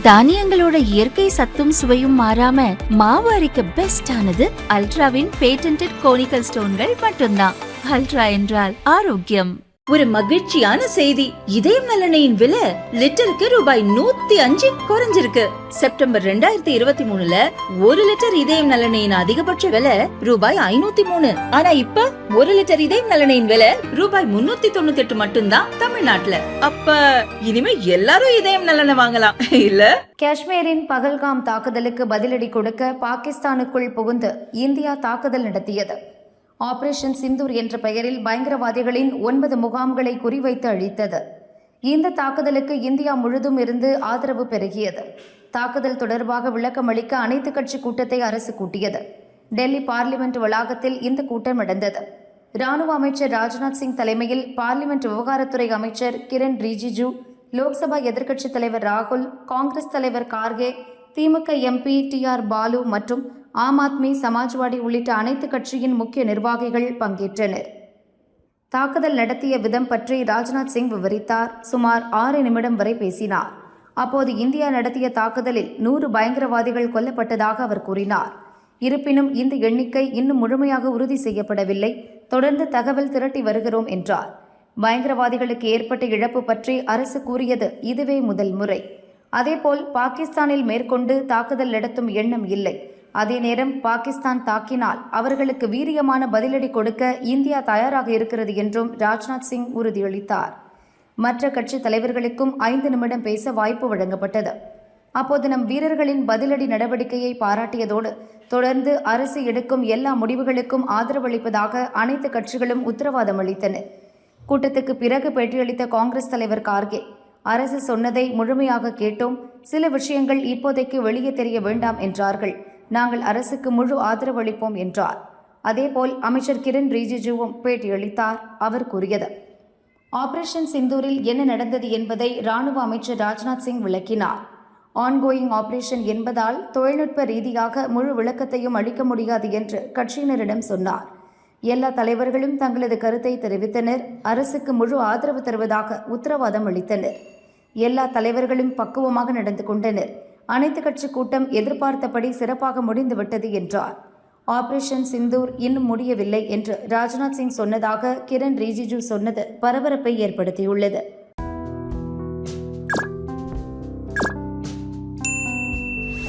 தானியங்களோட இயற்கை சத்தும் சுவையும் மாறாம மாவு அரைக்க பெஸ்ட் ஆனது அல்ட்ராவின் பேட்டன்டட் கோனிக்கல் ஸ்டோன்கள் மட்டும்தான். அல்ட்ரா என்றால் ஆரோக்கியம். ஒரு மகிழ்ச்சியான செய்தி. இதயம் நலனையின் விலை லிட்டருக்கு ரூபாய் 105 குறைஞ்சிருக்கு. செப்டம்பர் 2023ல 1 லிட்டர் இதயம் நலனையின் அதிகபட்ச விலை ரூபாய் 503. ஆனா இப்ப 1 லிட்டர் இதயம் நலனையின் விலை ரூபாய் 398 மட்டும்தான் தமிழ்நாட்டுல. அப்ப இனிமே எல்லாரும் இதயம் நலனை வாங்கலாம் இல்ல? காஷ்மீரின் பகல்காம் தாக்குதலுக்கு பதிலடி கொடுக்க பாகிஸ்தானுக்குள் புகுந்து இந்தியா தாக்குதல் நடத்தியது. ஆபரேஷன் சிந்தூர் என்ற பெயரில் பயங்கரவாதிகளின் 9 முகாம்களை குறிவைத்து அழித்தது. இந்த தாக்குதலுக்கு இந்தியா முழுதும் இருந்து ஆதரவு பெருகியது. தாக்குதல் தொடர்பாக விளக்கம் அளிக்க அனைத்து கட்சி கூட்டத்தை அரசு கூட்டியது. டெல்லி பார்லிமெண்ட் வளாகத்தில் இந்த கூட்டம் நடந்தது. ராணுவ அமைச்சர் ராஜ்நாத் சிங் தலைமையில் பார்லிமெண்ட் விவகாரத்துறை அமைச்சர் கிரண் ரிஜிஜு, லோக்சபா எதிர்க்கட்சித் தலைவர் ராகுல், காங்கிரஸ் தலைவர் கார்கே, திமுக எம்பி TR பாலு மற்றும் ஆம் ஆத்மி, சமாஜ்வாடி உள்ளிட்ட அனைத்து கட்சியின் முக்கிய நிர்வாகிகள் பங்கேற்றனர். தாக்குதல் நடத்திய விதம் பற்றி ராஜ்நாத் சிங் விவரித்தார். சுமார் 6 நிமிடம் வரை பேசினார். அப்போது இந்தியா நடத்திய தாக்குதலில் 100 பயங்கரவாதிகள் கொல்லப்பட்டதாக அவர் கூறினார். இருப்பினும் இந்த எண்ணிக்கை இன்னும் முழுமையாக உறுதி செய்யப்படவில்லை. தொடர்ந்து தகவல் திரட்டி வருகிறோம் என்றார். பயங்கரவாதிகளுக்கு ஏற்பட்ட இழப்பு பற்றி அரசு கூறியது இதுவே முதல் முறை. அதேபோல் பாகிஸ்தானில் மேற்கொண்டு தாக்குதல் நடத்தும் எண்ணம் இல்லை. அதே நேரம் பாகிஸ்தான் தாக்கினால் அவர்களுக்கு வீரியமான பதிலடி கொடுக்க இந்தியா தயாராக இருக்கிறது என்றும் ராஜ்நாத் சிங் உறுதியளித்தார். மற்ற கட்சி தலைவர்களுக்கும் 5 நிமிடம் பேச வாய்ப்பு வழங்கப்பட்டது. அப்போது நம் வீரர்களின் பதிலடி நடவடிக்கையை பாராட்டியதோடு தொடர்ந்து அரசு எடுக்கும் எல்லா முடிவுகளுக்கும் ஆதரவளிப்பதாக அனைத்து கட்சிகளும் உத்தரவாதம் அளித்தன. கூட்டத்துக்கு பிறகு பேட்டியளித்த காங்கிரஸ் தலைவர் கார்கே, அரசு சொன்னதை முழுமையாக கேட்டோம். சில விஷயங்கள் இப்போதைக்கு வெளியே தெரிய வேண்டாம் என்றார்கள். நாங்கள் அரசுக்கு முழு ஆதரவு அளிப்போம் என்றார். அதேபோல் அமைச்சர் கிரண் ரிஜிஜுவும் பேட்டியளித்தார். அவர் கூறியது, ஆபரேஷன் சிந்தூரில் என்ன நடந்தது என்பதை ராணுவ அமைச்சர் ராஜ்நாத் சிங் விளக்கினார். ஆன்கோயிங் ஆபரேஷன் என்பதால் தொழில்நுட்ப ரீதியாக முழு விளக்கத்தையும் அளிக்க முடியாது என்று கட்சியினரிடம் சொன்னார். எல்லா தலைவர்களும் தங்களது கருத்தை தெரிவித்தனர். அரசுக்கு முழு ஆதரவு தருவதாக உத்தரவாதம் அளித்தனர். எல்லா தலைவர்களும் பக்குவமாக நடந்து கொண்டனர். அனைத்து கட்சி கூட்டம் எதிர்பார்த்தபடி சிறப்பாக முடிந்துவிட்டது என்றார். ஆபரேஷன் சிந்தூர் இன்னும் முடியவில்லை என்று ராஜ்நாத் சிங் சொன்னதாக கிரண் ரிஜிஜு சொன்னது பரபரப்பை ஏற்படுத்தியுள்ளது.